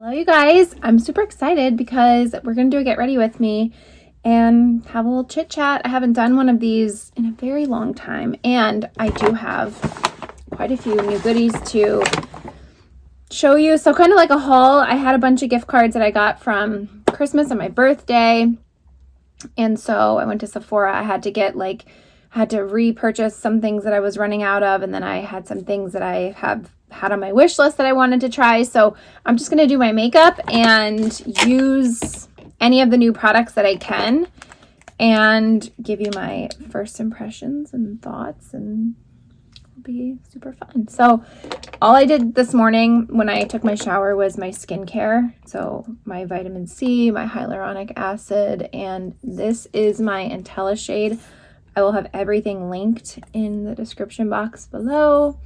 Hello, you guys. I'm super excited because we're going to do a get ready with me and have a little chit chat. I haven't done one of these in a very long time, and I do have quite a few new goodies to show you. So kind of like a haul. I had a bunch of gift cards that I got from Christmas and my birthday. And so I went to Sephora. I had to repurchase some things that I was running out of. And then I had some things that I have had on my wish list that I wanted to try. So I'm just going to do my makeup and use any of the new products that I can and give you my first impressions and thoughts, and it'll be super fun. So all I did this morning when I took my shower was my skincare. So my vitamin C, my hyaluronic acid, and this is my Intella shade. I will have everything linked in the description box below.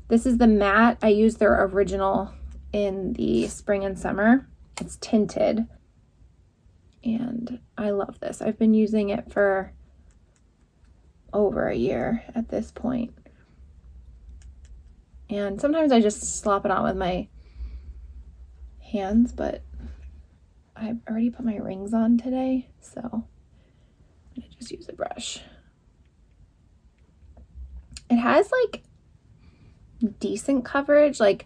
This is the matte. I used their original in the spring and summer. It's tinted. And I love this. I've been using it for over a year at this point. And sometimes I just slop it on with my hands, but I already put my rings on today, so I just use a brush. It has like decent coverage, like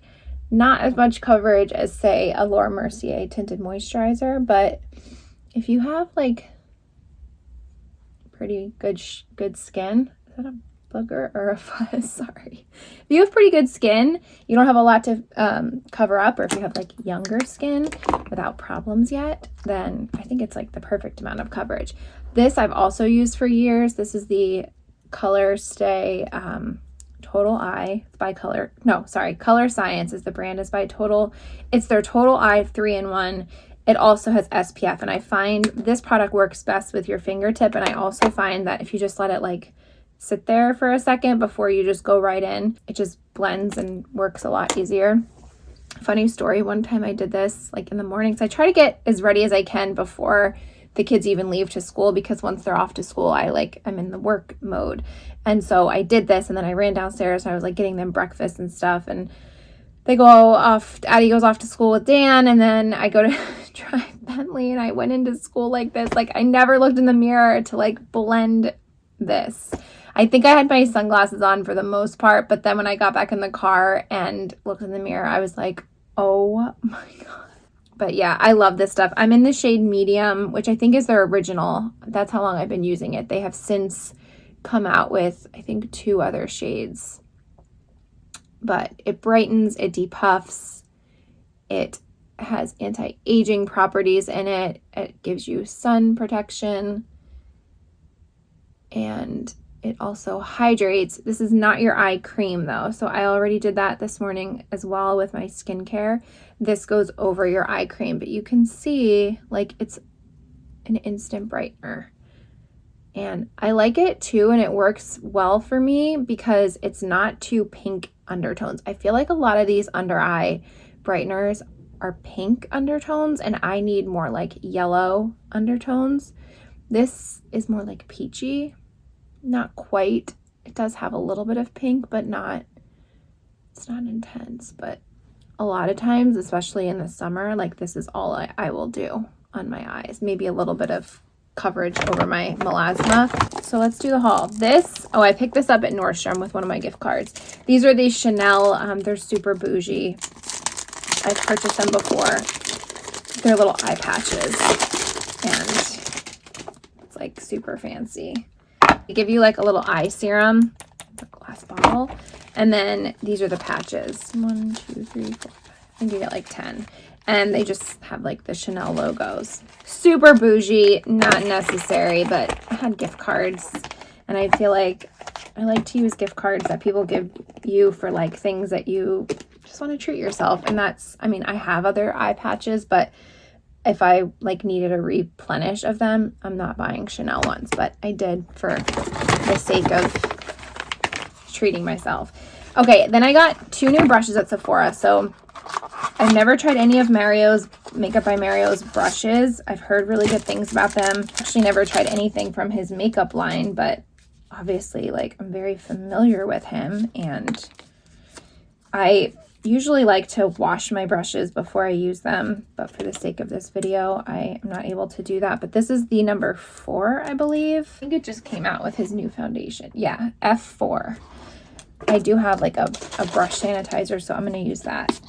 not as much coverage as say a Laura Mercier tinted moisturizer, but if you have like pretty good skin, is that a booger or a fuzz? Sorry. If you have pretty good skin, you don't have a lot to cover up, or if you have like younger skin without problems yet, then I think it's like the perfect amount of coverage. This I've also used for years. This is the Color Stay Total Eye. It's by Color. No, sorry. Color Science is the brand. Is by Total. It's their Total Eye 3-in-1. It also has SPF, and I find this product works best with your fingertip, and I also find that if you just let it like sit there for a second before you just go right in, it just blends and works a lot easier. Funny story, one time I did this like in the mornings. I try to get as ready as I can before the kids even leave to school, because once they're off to school, I'm in the work mode. And so I did this, and then I ran downstairs and I was like getting them breakfast and stuff, and they go off, Addie goes off to school with Dan, and then I go to drive Bentley, and I went into school like this. Like I never looked in the mirror to like blend this. I think I had my sunglasses on for the most part, but then when I got back in the car and looked in the mirror, I was like, oh my God. But yeah, I love this stuff. I'm in the shade medium, which I think is their original. That's how long I've been using it. They have since come out with, I think, 2 other shades. But it brightens, it depuffs, it has anti-aging properties in it, it gives you sun protection, and it also hydrates. This is not your eye cream though, so I already did that this morning as well with my skincare. This goes over your eye cream, but you can see like it's an instant brightener. And I like it too, and it works well for me because it's not too pink undertones. I feel like a lot of these under eye brighteners are pink undertones, and I need more like yellow undertones. This is more like peachy. Not quite. It does have a little bit of pink, but it's not intense. But a lot of times, especially in the summer, like this is all I will do on my eyes. Maybe a little bit of coverage over my melasma. So let's do the haul. I picked this up at Nordstrom with one of my gift cards. These are these Chanel, they're super bougie. I've purchased them before. They're little eye patches, and it's like super fancy. They give you like a little eye serum, a glass bottle, and then these are the patches. 1, 2, 3, 4, 5. I think you get like 10. And they just have like the Chanel logos. Super bougie, not necessary, but I had gift cards, and I feel like I like to use gift cards that people give you for like things that you just want to treat yourself. And I have other eye patches, but if I like needed a replenish of them, I'm not buying Chanel ones, but I did for the sake of treating myself. Okay, then I got 2 new brushes at Sephora. So I've never tried any of Mario's Makeup by Mario's brushes. I've heard really good things about them. Actually never tried anything from his makeup line, but obviously like I'm very familiar with him, and I usually like to wash my brushes before I use them, but for the sake of this video, I am not able to do that. But this is the number 4, I believe. I think it just came out with his new foundation. Yeah, F4. I do have like a brush sanitizer, so I'm going to use that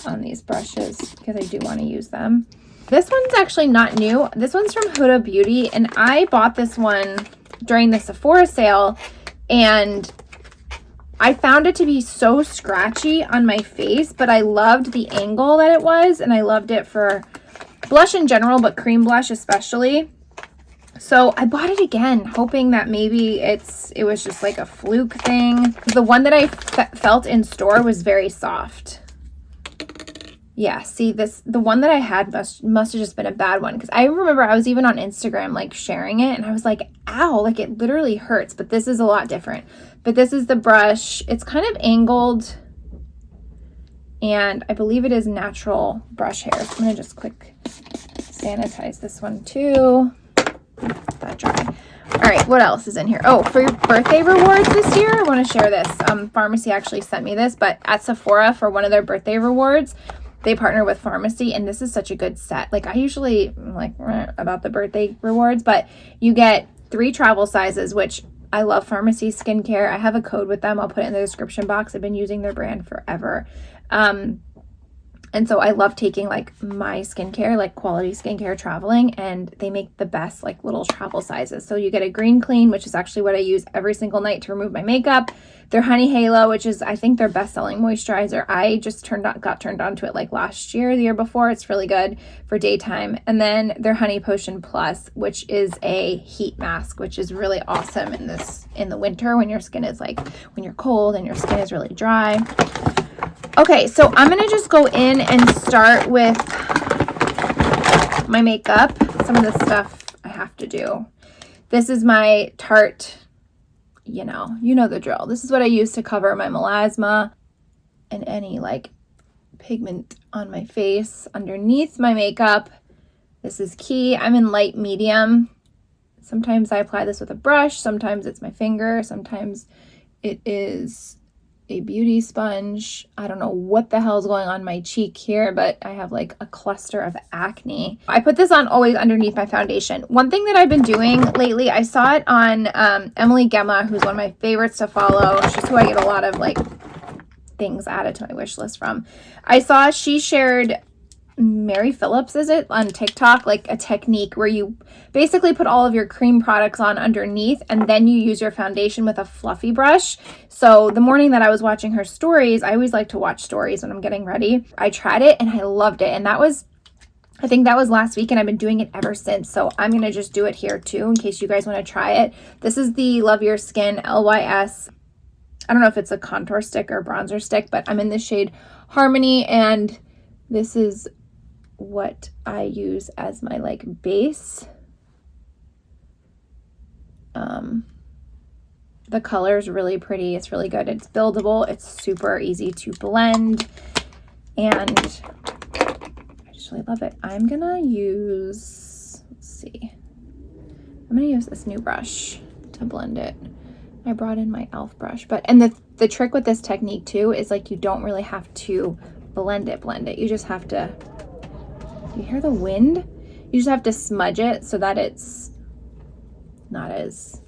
on these brushes because I do want to use them. This one's actually not new. This one's from Huda Beauty, and I bought this one during the Sephora sale, and I found it to be so scratchy on my face, but I loved the angle that it was, and I loved it for blush in general, but cream blush especially. So I bought it again, hoping that maybe it was just like a fluke thing. The one that I felt in store was very soft. Yeah, see the one that I had must have just been a bad one, because I remember I was even on Instagram like sharing it, and I was like, ow, like it literally hurts. But this is a lot different. But this is the brush. It's kind of angled, and I believe it is natural brush hair. So I'm gonna just quick sanitize this one too. That dry. All right, what else is in here? Oh, for your birthday rewards this year, I want to share this. Farmacy actually sent me this, but at Sephora for one of their birthday rewards, they partner with Farmacy, and this is such a good set. Like I usually am like about the birthday rewards, but you get 3 travel sizes, which I love Farmacy skincare. I have a code with them. I'll put it in the description box. I've been using their brand forever. And so I love taking like my skincare, like quality skincare traveling, and they make the best like little travel sizes. So you get a green clean, which is actually what I use every single night to remove my makeup. Their honey halo, which is I think their best selling moisturizer. I just got turned on to it like last year, the year before. It's really good for daytime. And then their honey potion plus, which is a heat mask, which is really awesome in the winter when your skin is like, when you're cold and your skin is really dry. Okay, so I'm going to just go in and start with my makeup. Some of the stuff I have to do. This is my Tarte, you know the drill. This is what I use to cover my melasma and any like pigment on my face underneath my makeup. This is key. I'm in light medium. Sometimes I apply this with a brush. Sometimes it's my finger. Sometimes it is a beauty sponge. I don't know what the hell is going on my cheek here, but I have like a cluster of acne. I put this on always underneath my foundation. One thing that I've been doing lately, I saw it on Emily Gemma, who's one of my favorites to follow. She's who I get a lot of like things added to my wish list from. I saw she shared, Mary Phillips is it, on TikTok, like a technique where you basically put all of your cream products on underneath and then you use your foundation with a fluffy brush. So the morning that I was watching her stories, I always like to watch stories when I'm getting ready. I tried it and I loved it. And I think that was last week, and I've been doing it ever since. So I'm going to just do it here too in case you guys want to try it. This is the Love Your Skin LYS. I don't know if it's a contour stick or bronzer stick, but I'm in the shade Harmony, and this is what I use as my like base. The color is really pretty. It's really good. It's buildable. It's super easy to blend, and I just really love it. I'm gonna use, let's see, I'm gonna use this new brush to blend it. I brought in my e.l.f. brush, and the trick with this technique too is like you don't really have to blend it. You just have to, you hear the wind? You just have to smudge it so that it's not as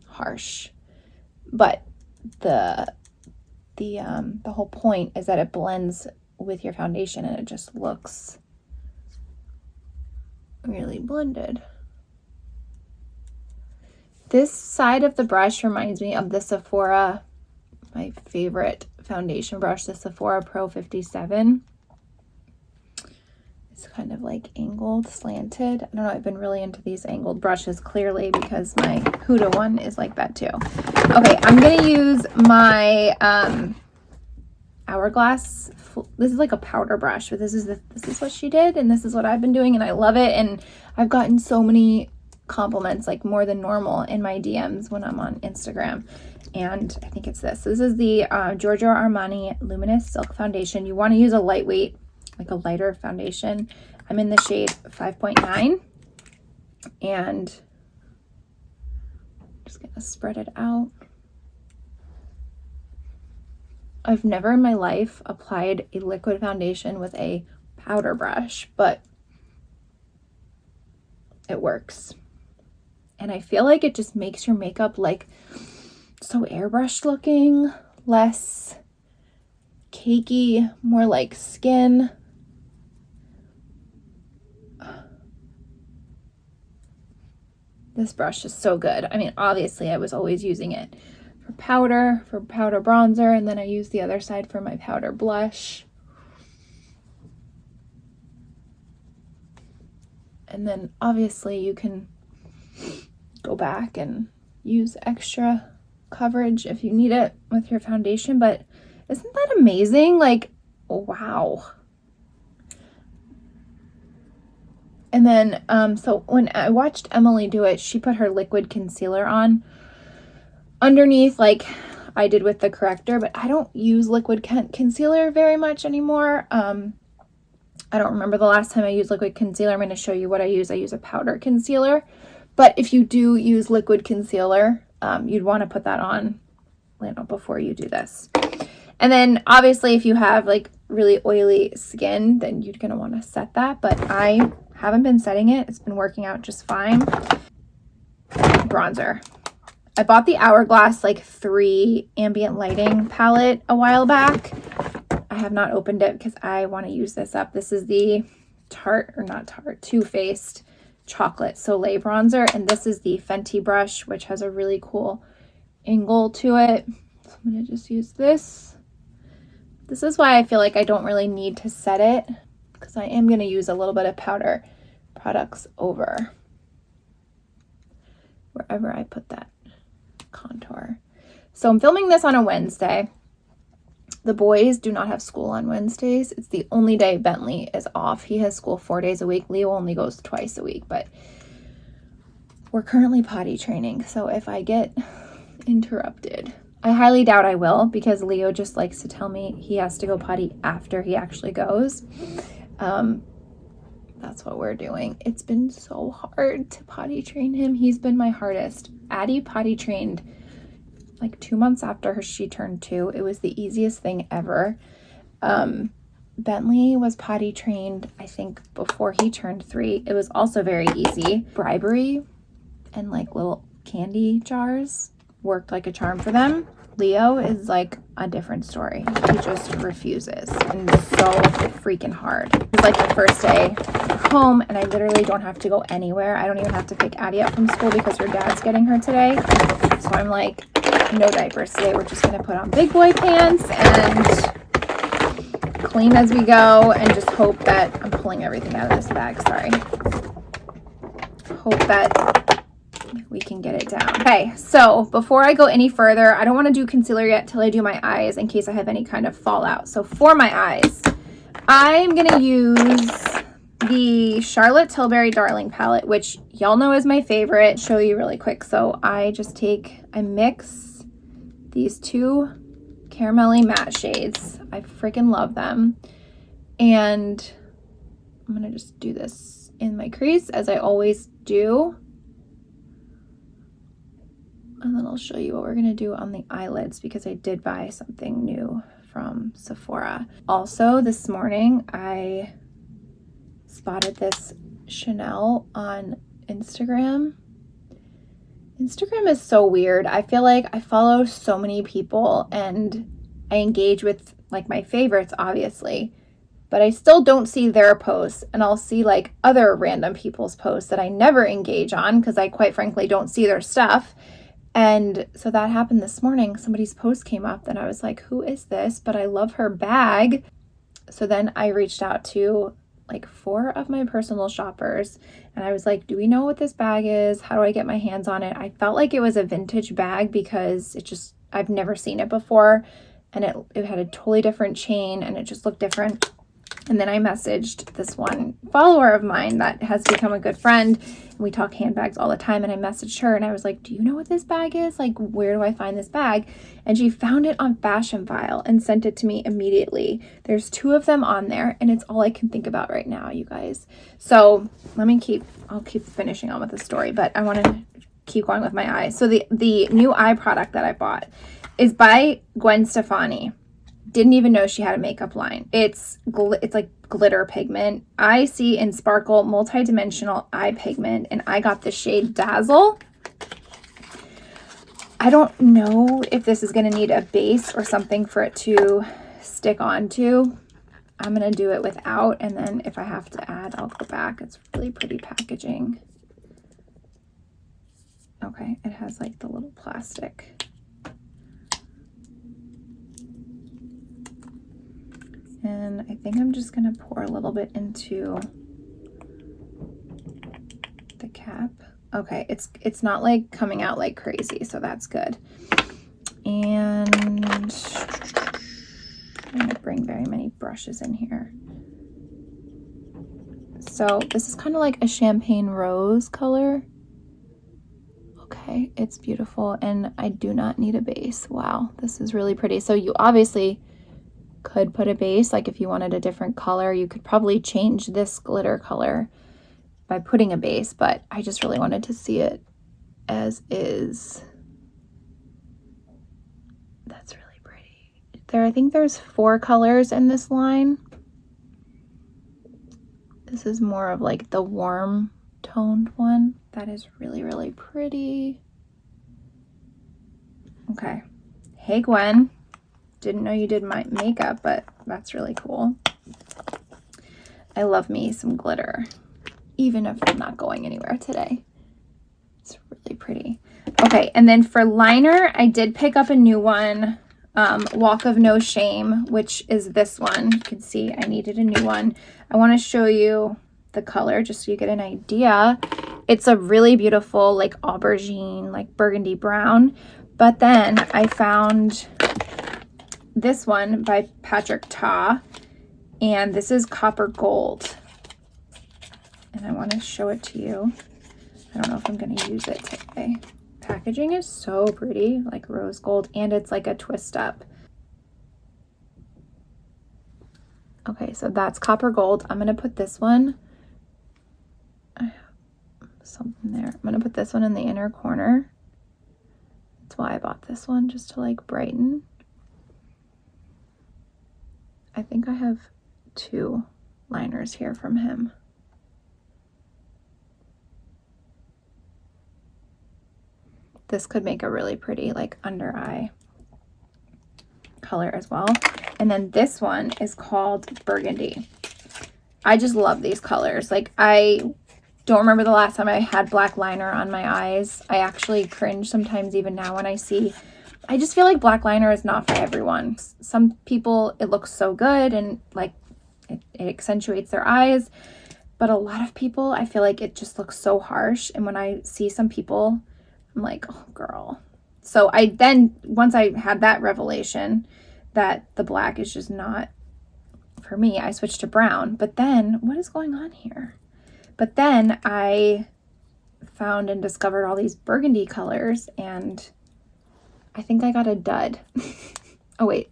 harsh. But the whole point is that it blends with your foundation and it just looks really blended. This side of the brush reminds me of the Sephora, my favorite foundation brush, the Sephora Pro 57. It's kind of like angled, slanted. I don't know, I've been really into these angled brushes clearly because my Huda one is like that too. Okay, I'm gonna use my Hourglass. This is like a powder brush, but this is what she did, and this is what I've been doing, and I love it. And I've gotten so many compliments, like more than normal, in my DMs when I'm on Instagram. And I think it's this. This is the Giorgio Armani Luminous Silk Foundation. You want to use a lightweight, like a lighter foundation. I'm in the shade 5.9, and I'm just gonna spread it out. I've never in my life applied a liquid foundation with a powder brush, but it works. And I feel like it just makes your makeup like so airbrushed looking, less cakey, more like skin. This brush is so good. I mean, obviously I was always using it for powder bronzer, and then I use the other side for my powder blush. And then obviously you can go back and use extra coverage if you need it with your foundation, but isn't that amazing? Like, wow. And then, so when I watched Emily do it, she put her liquid concealer on underneath like I did with the corrector, but I don't use liquid concealer very much anymore. I don't remember the last time I used liquid concealer. I'm going to show you what I use. I use a powder concealer, but if you do use liquid concealer, you'd want to put that on, you know, before you do this. And then obviously if you have like really oily skin, then you're going to want to set that, but I haven't been setting it. It's been working out just fine. Bronzer. I bought the Hourglass like 3 ambient lighting palette a while back. I have not opened it because I want to use this up. This is the Too Faced Chocolate Soleil bronzer, and this is the Fenty brush, which has a really cool angle to it. So I'm going to just use this. This is why I feel like I don't really need to set it, because I am going to use a little bit of powder products over wherever I put that contour. So I'm filming this on a Wednesday. The boys do not have school on Wednesdays. It's the only day Bentley is off. He has school 4 days a week. Leo only goes twice a week, but we're currently potty training. So if I get interrupted, I highly doubt I will, because Leo just likes to tell me he has to go potty after he actually goes. That's what we're doing. It's been so hard to potty train him. He's been my hardest. Addie potty trained like 2 months after she turned 2. It was the easiest thing ever. Bentley was potty trained, I think, before he turned 3. It was also very easy. Bribery and like little candy jars worked like a charm for them. Leo is like a different story. He just refuses, and it's so freaking hard. It's like the first day home, and I literally don't have to go anywhere. I don't even have to pick Addie up from school because her dad's getting her today. So I'm like, no diapers today. We're just gonna put on big boy pants and clean as we go, and just hope that I'm pulling everything out of this bag. Sorry. Hope that we can get it down. Okay, so before I go any further, I don't want to do concealer yet till I do my eyes in case I have any kind of fallout. So for my eyes, I'm gonna use the Charlotte Tilbury Darling palette, which y'all know is my favorite. Show you really quick. So I mix these 2 caramelly matte shades. I freaking love them. And I'm gonna just do this in my crease as I always do. And then I'll show you what we're gonna do on the eyelids, because I did buy something new from Sephora. Also, this morning I spotted this Chanel on Instagram. Instagram is so weird. I feel like I follow so many people and I engage with like my favorites, obviously, but I still don't see their posts, and I'll see like other random people's posts that I never engage on because I quite frankly don't see their stuff. And so that happened this morning. Somebody's post came up and I was like, who is this? But I love her bag. So then I reached out to like 4 of my personal shoppers and I was like, do we know what this bag is? How do I get my hands on it? I felt like it was a vintage bag because I've never seen it before, and it had a totally different chain and it just looked different. And then I messaged this one follower of mine that has become a good friend. We talk handbags all the time, and I messaged her and I was like, do you know what this bag is? Like, where do I find this bag? And she found it on Fashion File and sent it to me immediately. There's 2 of them on there, and it's all I can think about right now, you guys. So I'll keep finishing on with the story, but I want to keep going with my eyes. So the new eye product that I bought is by Gwen Stefani. didn't even know she had a makeup line. It's like glitter pigment. I see in Sparkle multi-dimensional eye pigment, and I got the shade Dazzle. I don't know if this is going to need a base or something for it to stick onto. I'm going to do it without, and then if I have to add, I'll go back. It's really pretty packaging. Okay, it has like the little plastic. And I think I'm just going to pour a little bit into the cap. Okay, it's not like coming out like crazy, so that's good. And I'm going to bring very many brushes in here. So this is kind of like a champagne rose color. Okay, it's beautiful, and I do not need a base. Wow, this is really pretty. So you obviously could put a base, like if you wanted a different color, you could probably change this glitter color by putting a base, but I just really wanted to see it as is. That's really pretty. I think there's 4 colors in this line. This is more of like the warm toned one. That is really, really pretty. Okay. Hey, Gwen. Didn't know you did my makeup, but that's really cool. I love me some glitter, even if I'm not going anywhere today. It's really pretty. Okay, and then for liner, I did pick up a new one, Walk of No Shame, which is this one. You can see I needed a new one. I want to show you the color just so you get an idea. It's a really beautiful, like aubergine, like burgundy brown. But then I found this one by Patrick Ta, and this is copper gold, and I want to show it to you. I don't know if I'm going to use it today. Packaging is so pretty, like rose gold, and it's like a twist up. Okay, so that's copper gold. I'm going to put this one, I have something there. I'm going to put this one in the inner corner. That's why I bought this one, just to like brighten. I think I have 2 liners here from him. This could make a really pretty like under eye color as well. And then this one is called Burgundy. I just love these colors. Like, I don't remember the last time I had black liner on my eyes. I actually cringe sometimes even now when I see. I just feel like black liner is not for everyone. Some people, it looks so good and like it accentuates their eyes. But a lot of people, I feel like it just looks so harsh. And when I see some people, I'm like, oh, girl. So I then, once I had that revelation that the black is just not for me, I switched to brown. But then, what is going on here? But then I found and discovered all these burgundy colors, and I think I got a dud. Oh, wait.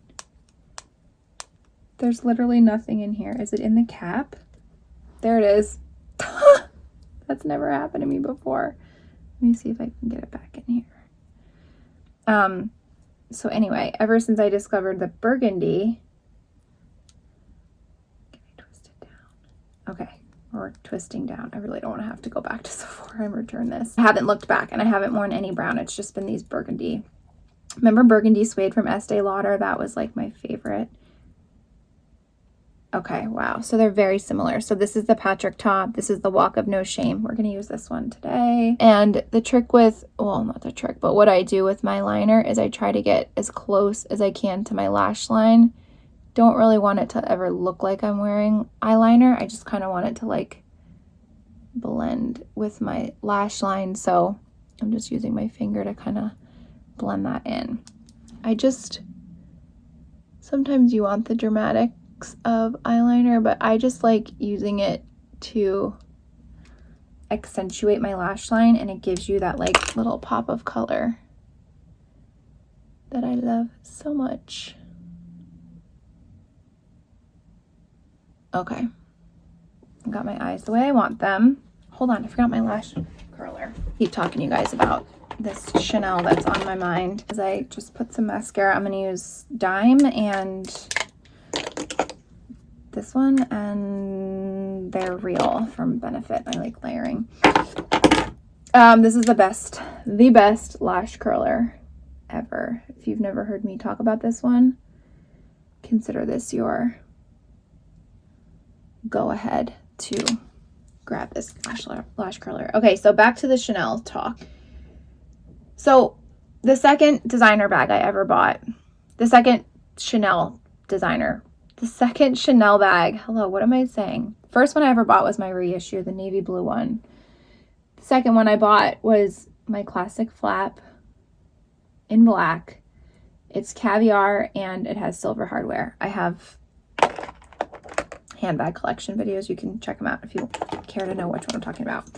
There's literally nothing in here. Is it in the cap? There it is. That's never happened to me before. Let me see if I can get it back in here. So anyway, ever since I discovered the burgundy, can I twist it down? Okay, or twisting down. I really don't want to have to go back to Sephora and return this. I haven't looked back, and I haven't worn any brown. It's just been these burgundy. Remember Burgundy Suede from Estee Lauder? That was like my favorite. Okay, wow. So they're very similar. So this is the Patrick Ta. This is the Walk of No Shame. We're going to use this one today. And the trick with, well, not the trick, but what I do with my liner is I try to get as close as I can to my lash line. Don't really want it to ever look like I'm wearing eyeliner. I just kind of want it to like blend with my lash line. So I'm just using my finger to kind of blend that in. Sometimes you want the dramatic of eyeliner, but I just like using it to accentuate my lash line, and it gives you that like little pop of color that I love so much. Okay, I got my eyes the way I want them. Hold on, I forgot my lash curler. Keep talking to you guys about this Chanel that's on my mind. As I just put some mascara, I'm going to use Dime and this one, and they're real from Benefit. I like layering. This is the best lash curler ever. If you've never heard me talk about this one, consider this your go ahead to grab this lash curler. Okay, so back to the Chanel talk. So the second designer bag I ever bought, the second Chanel bag. Hello, what am I saying? First one I ever bought was my reissue, the navy blue one. The second one I bought was my classic flap in black. It's caviar and it has silver hardware. I have handbag collection videos. You can check them out if you care to know which one I'm talking about.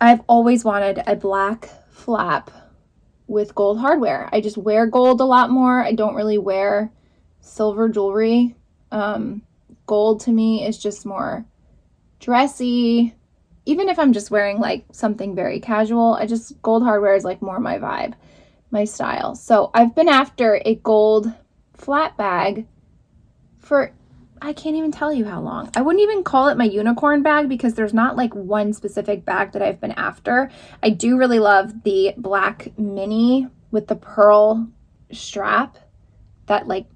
I've always wanted a black flap with gold hardware. I just wear gold a lot more. I don't really wear silver jewelry. Gold to me is just more dressy. Even if I'm just wearing like something very casual, gold hardware is like more my vibe, my style. So I've been after a gold flat bag for, I can't even tell you how long. I wouldn't even call it my unicorn bag because there's not like one specific bag that I've been after. I do really love the black mini with the pearl strap that like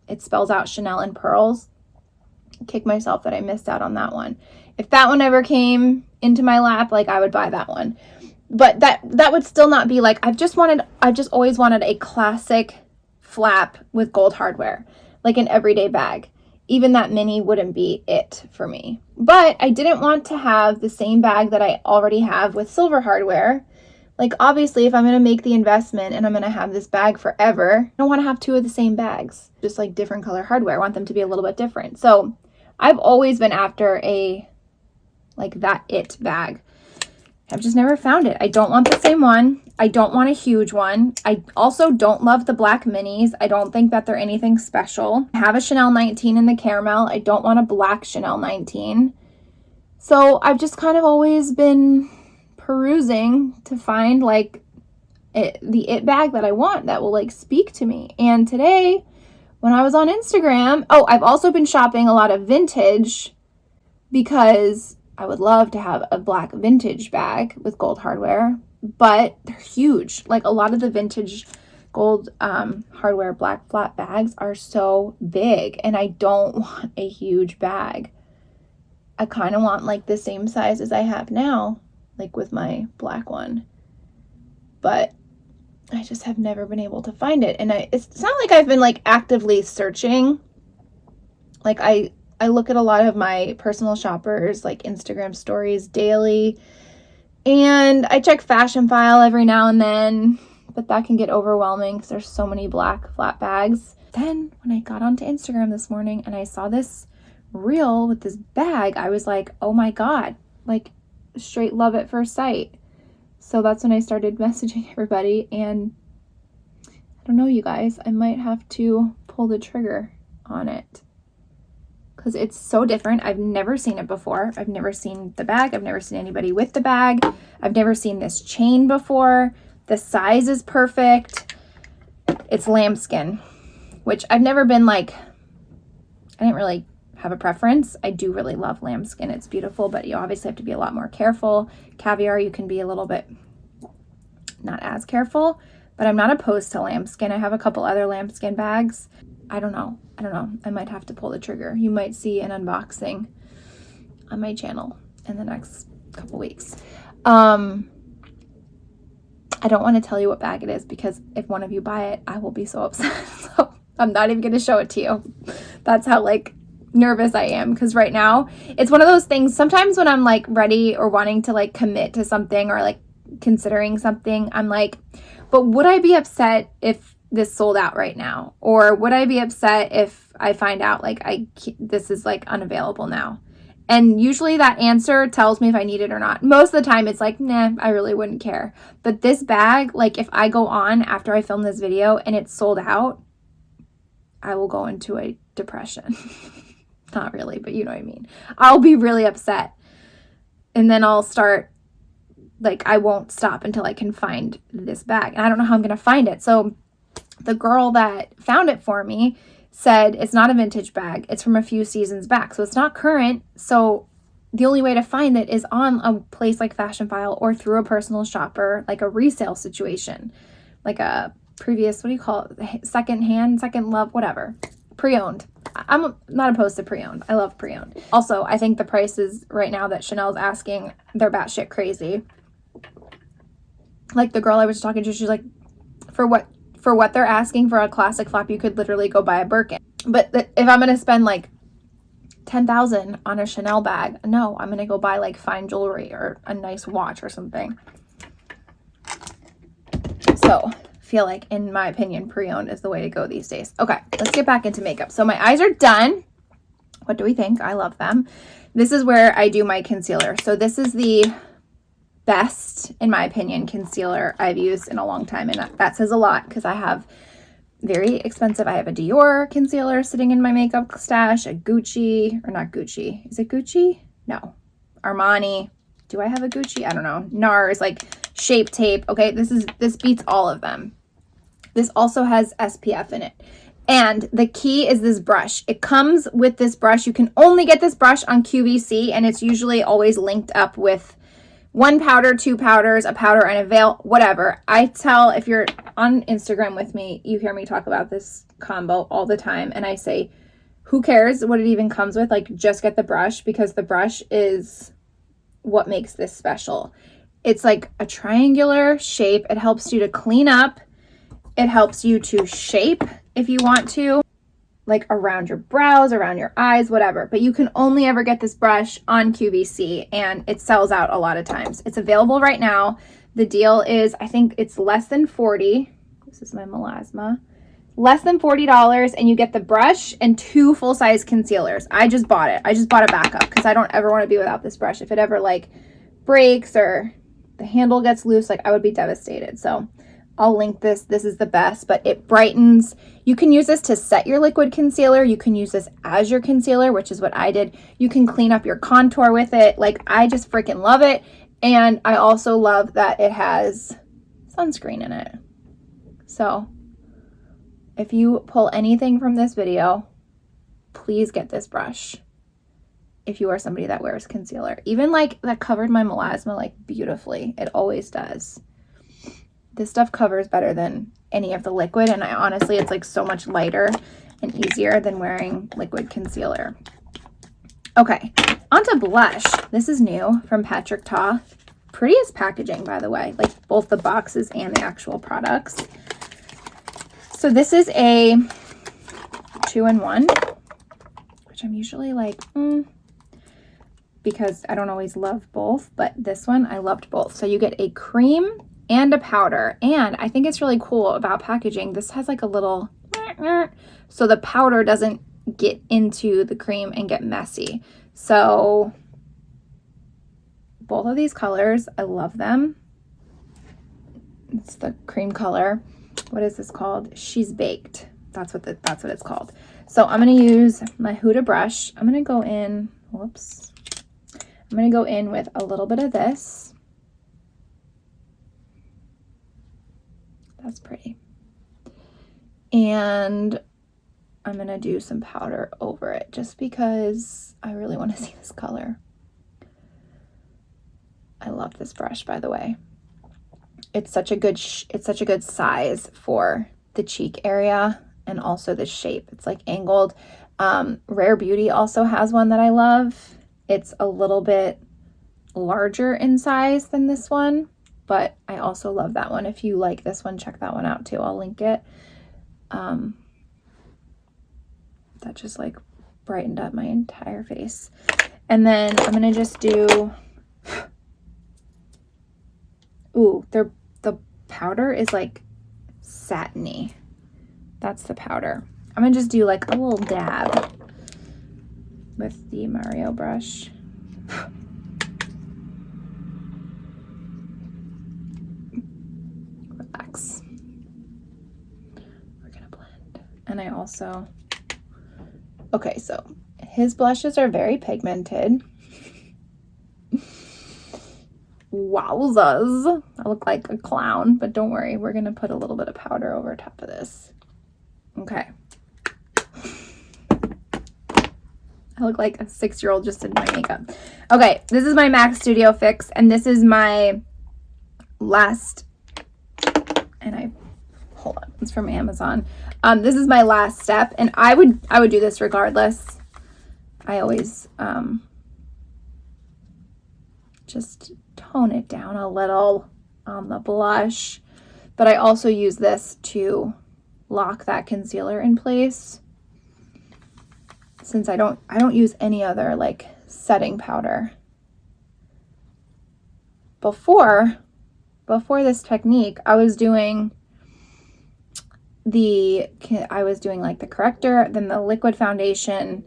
it spells out Chanel in pearls. Kick myself that I missed out on that one. If that one ever came into my lap, like I would buy that one. But that would still not be like, I've just always wanted a classic flap with gold hardware, like an everyday bag. Even that mini wouldn't be it for me. But I didn't want to have the same bag that I already have with silver hardware. Like obviously if I'm going to make the investment and I'm going to have this bag forever, I don't want to have two of the same bags, just like different color hardware. I want them to be a little bit different. So I've always been after a like that it bag. I've just never found it. I don't want the same one. I don't want a huge one. I also don't love the black minis. I don't think that they're anything special. I have a Chanel 19 in the caramel. I don't want a black Chanel 19. So I've just kind of always been perusing to find like the it bag that I want that will like speak to me. And today when I was on Instagram, I've also been shopping a lot of vintage because I would love to have a black vintage bag with gold hardware, but they're huge. Like a lot of the vintage gold hardware black flat bags are so big and I don't want a huge bag. I kind of want like the same size as I have now, like with my black one, but I just have never been able to find it. And it's not like I've been like actively searching. Like I look at a lot of my personal shoppers like Instagram stories daily, and I check Fashion File every now and then, but that can get overwhelming because there's so many black flat bags. Then when I got onto Instagram this morning and I saw this reel with this bag, I was like, oh my God, like straight love at first sight. So that's when I started messaging everybody, and I don't know, you guys, I might have to pull the trigger on it because it's so different. I've never seen it before. I've never seen the bag. I've never seen anybody with the bag. I've never seen this chain before. The size is perfect. It's lambskin, which I've never been like, I didn't really have a preference. I do really love lambskin. It's beautiful, but you obviously have to be a lot more careful. Caviar, you can be a little bit not as careful, but I'm not opposed to lambskin. I have a couple other lambskin bags. I don't know. I might have to pull the trigger. You might see an unboxing on my channel in the next couple weeks. I don't want to tell you what bag it is because if one of you buy it, I will be so upset. So I'm not even going to show it to you. That's how like nervous I am, because right now it's one of those things. Sometimes when I'm like ready or wanting to like commit to something or like considering something, I'm like, but would I be upset if this sold out right now? Or would I be upset if I find out like this is like unavailable now? And usually that answer tells me if I need it or not. Most of the time it's like, nah, I really wouldn't care. But this bag, like if I go on after I film this video and it's sold out, I will go into a depression. Not really, but you know what I mean. I'll be really upset. And then I'll start, like, I won't stop until I can find this bag. And I don't know how I'm going to find it. So the girl that found it for me said it's not a vintage bag. It's from a few seasons back. So it's not current. So the only way to find it is on a place like Fashion File or through a personal shopper, like a resale situation, like a previous, what do you call it? Second hand, second love, whatever. Pre-owned. I'm not opposed to pre-owned. I love pre-owned. Also, I think the prices right now that Chanel's asking, they're batshit crazy. Like the girl I was talking to, she's like, for what they're asking for a classic flap, you could literally go buy a Birkin. But if I'm going to spend like $10,000 on a Chanel bag, no, I'm going to go buy like fine jewelry or a nice watch or something. So feel like, in my opinion, pre-owned is the way to go these days. Okay, let's get back into makeup. So my eyes are done. What do we think? I love them. This is where I do my concealer. So this is the best, in my opinion, concealer I've used in a long time. And that says a lot because I have very expensive. I have a Dior concealer sitting in my makeup stash, a Gucci, or not Gucci. Is it Gucci? No. Armani. Do I have a Gucci? I don't know. NARS, like Shape Tape. Okay, this beats all of them. This also has SPF in it. And the key is this brush. It comes with this brush. You can only get this brush on QVC, and it's usually always linked up with one powder, two powders, a powder, and a veil, whatever. I tell, if you're on Instagram with me, you hear me talk about this combo all the time, and I say, who cares what it even comes with? Like, just get the brush, because the brush is what makes this special. It's like a triangular shape. It helps you to clean up. It helps you to shape if you want to, like around your brows, around your eyes, whatever. But you can only ever get this brush on QVC, and it sells out a lot of times. It's available right now. The deal is, I think it's less than $40. This is my melasma. Less than $40, and you get the brush and 2 full-size concealers. I just bought it. I just bought a backup because I don't ever want to be without this brush. If it ever like breaks or the handle gets loose, like I would be devastated. So I'll link this. This is the best, but it brightens. You can use this to set your liquid concealer. You can use this as your concealer, which is what I did. You can clean up your contour with it. Like, I just freaking love it. And I also love that it has sunscreen in it. So if you pull anything from this video, please get this brush if you are somebody that wears concealer. Even like that covered my melasma like beautifully. It always does. This stuff covers better than any of the liquid, and honestly, it's like so much lighter and easier than wearing liquid concealer. Okay, onto blush. This is new from Patrick Ta. Prettiest packaging, by the way, like both the boxes and the actual products. So this is a 2-in-1, which I'm usually like, because I don't always love both, but this one I loved both. So you get a cream and a powder, and I think it's really cool about packaging. This has like a little, so the powder doesn't get into the cream and get messy. So both of these colors, I love them. It's the cream color. What is this called? She's Baked. That's what it's called. So I'm going to use my Huda brush. I'm going to go in, whoops. I'm going to go in with a little bit of this. That's pretty. And I'm going to do some powder over it just because I really want to see this color. I love this brush, by the way. It's such a good size for the cheek area and also the shape. It's like angled. Rare Beauty also has one that I love. It's a little bit larger in size than this one, but I also love that one. If you like this one, check that one out too. I'll link it. That just like brightened up my entire face. And then I'm going to just do, the powder is like satiny. That's the powder. I'm going to just do like a little dab with the Mario brush. Relax. We're gonna blend. And I also, okay, so his blushes are very pigmented. Wowzers. I look like a clown, but don't worry, we're gonna put a little bit of powder over top of this. Okay. I look like a 6-year-old just did my makeup. Okay, this is my MAC Studio Fix, and this is my last, hold on, it's from Amazon. This is my last step, and I would do this regardless. I always just tone it down a little on the blush, but I also use this to lock that concealer in place, since I don't use any other like setting powder. Before this technique, I was doing like the corrector, then the liquid foundation,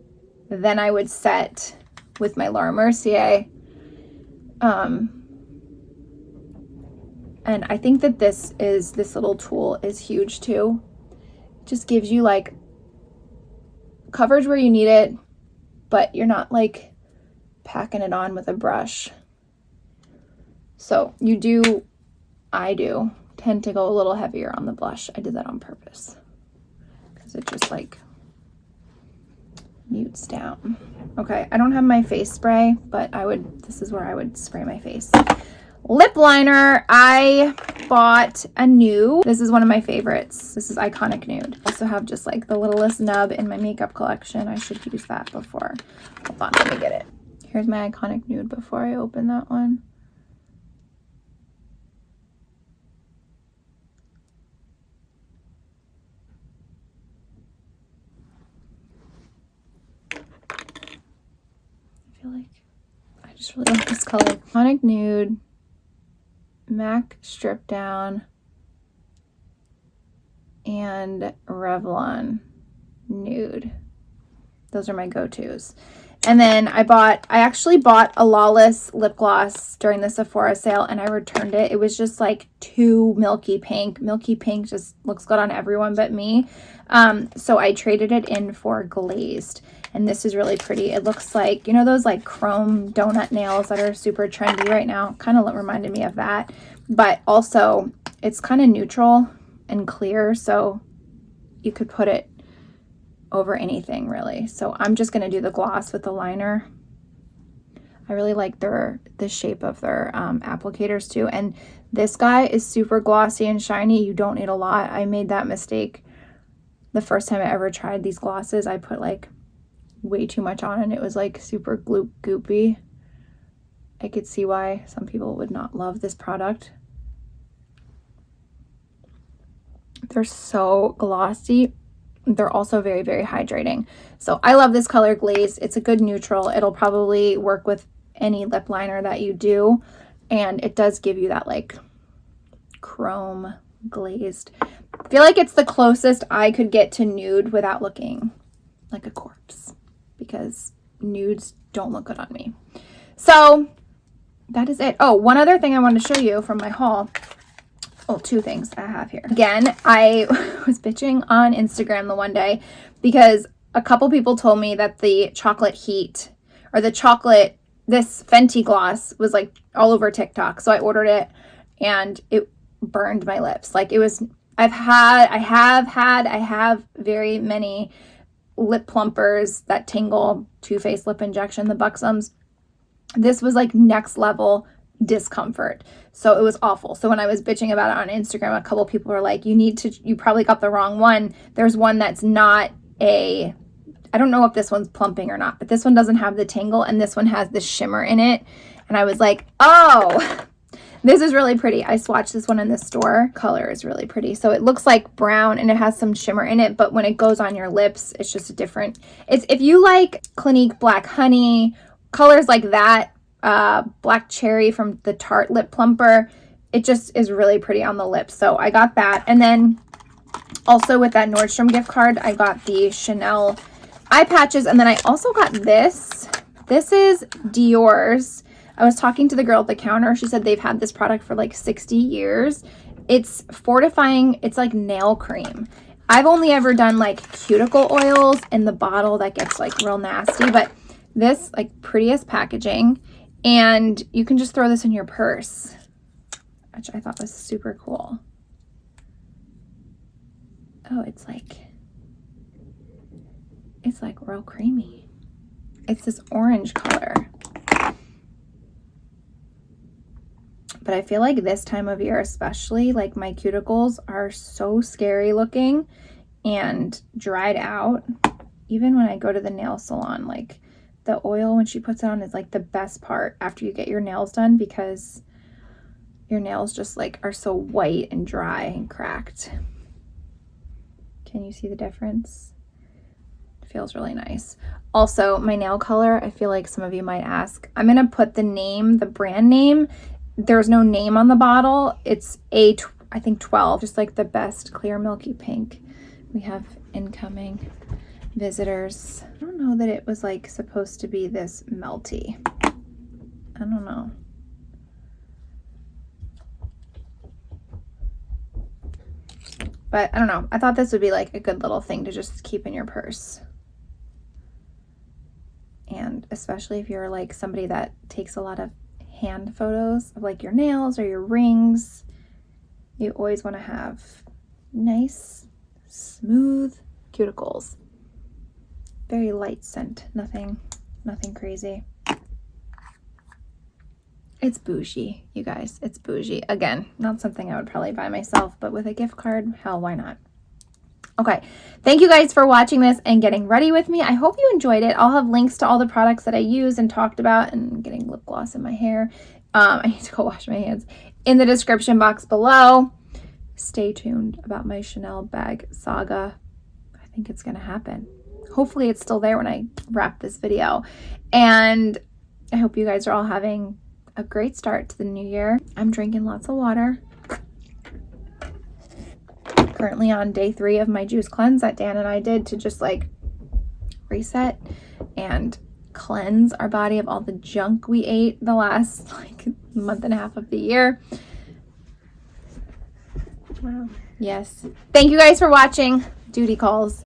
then I would set with my Laura Mercier. And I think that this little tool is huge too. It just gives you like coverage where you need it, but you're not like packing it on with a brush. So I do tend to go a little heavier on the blush. I did that on purpose because it just like mutes down. Okay, I don't have my face spray, but this is where I would spray my face. Lip liner, I bought a nude. This is one of my favorites. This is Iconic Nude. I also have just like the littlest nub in my makeup collection. I should use that before. Hold on, let me get it. Here's my Iconic Nude before I open that one. I feel like I just really like this color. Iconic Nude, MAC Strip Down, and Revlon Nude. Those are my go-tos. And then I actually bought a Lawless lip gloss during the Sephora sale, and I returned it. It was just like too milky pink. Milky pink just looks good on everyone but me. So I traded it in for glazed. And this is really pretty. It looks like, you know, those like chrome donut nails that are super trendy right now? Kind of reminded me of that. But also, it's kind of neutral and clear, so you could put it over anything, really. So I'm just going to do the gloss with the liner. I really like the shape of their applicators, too. And this guy is super glossy and shiny. You don't need a lot. I made that mistake the first time I ever tried these glosses. I put like way too much on and it was like super goopy. I could see why some people would not love this product. They're so glossy. They're also very, very hydrating. So I love this color Glaze. It's a good neutral. It'll probably work with any lip liner that you do. And it does give you that like chrome glazed. I feel like it's the closest I could get to nude without looking like a corpse, because nudes don't look good on me. So that is it. Oh, one other thing I wanted to show you from my haul. Oh, two things I have here. Again, I was bitching on Instagram the one day because a couple people told me that the chocolate heat or this Fenty gloss was like all over TikTok. So I ordered it and it burned my lips. Like it was, I have very many lip plumpers that tingle, Too Faced lip injection, the Buxoms. This was like next level discomfort. So it was awful. So when I was bitching about it on Instagram, a couple people were like, you probably got the wrong one. There's one that's not I don't know if this one's plumping or not, but this one doesn't have the tingle and this one has the shimmer in it. And I was like, oh, this is really pretty. I swatched this one in the store. Color is really pretty. So it looks like brown and it has some shimmer in it, but when it goes on your lips, it's just a different. It's if you like Clinique Black Honey, colors like that, Black Cherry from the Tarte Lip Plumper, it just is really pretty on the lips. So I got that. And then also with that Nordstrom gift card, I got the Chanel eye patches. And then I also got this. This is Dior's. I was talking to the girl at the counter. She said they've had this product for like 60 years. It's fortifying. It's like nail cream. I've only ever done like cuticle oils in the bottle that gets like real nasty, but this like prettiest packaging, and you can just throw this in your purse, which I thought was super cool. Oh, it's like real creamy. It's this orange color. But I feel like this time of year especially, like my cuticles are so scary looking and dried out. Even when I go to the nail salon, like the oil when she puts it on is like the best part after you get your nails done, because your nails just like are so white and dry and cracked. Can you see the difference? It feels really nice. Also, my nail color, I feel like some of you might ask, I'm gonna put the name, the brand name. There's no name on the bottle. It's I think 12, just like the best clear milky pink. We have incoming visitors. I don't know that it was like supposed to be this melty. I don't know. But I don't know. I thought this would be like a good little thing to just keep in your purse. And especially if you're like somebody that takes a lot of hand photos of like your nails or your rings, you always want to have nice, smooth cuticles. Very light scent, nothing crazy. It's bougie, you guys. It's bougie. Again, not something I would probably buy myself, but with a gift card, hell, why not? Okay, thank you guys for watching this and getting ready with me. I hope you enjoyed it. I'll have links to all the products that I use and talked about, and getting lip gloss in my hair. I need to go wash my hands in the description box below. Stay tuned about my Chanel bag saga. I think it's gonna happen. Hopefully it's still there when I wrap this video. And I hope you guys are all having a great start to the new year. I'm drinking lots of water. Currently on day 3 of my juice cleanse that Dan and I did to just like reset and cleanse our body of all the junk we ate the last like month and a half of the year. Wow. Yes. Thank you guys for watching. Duty calls.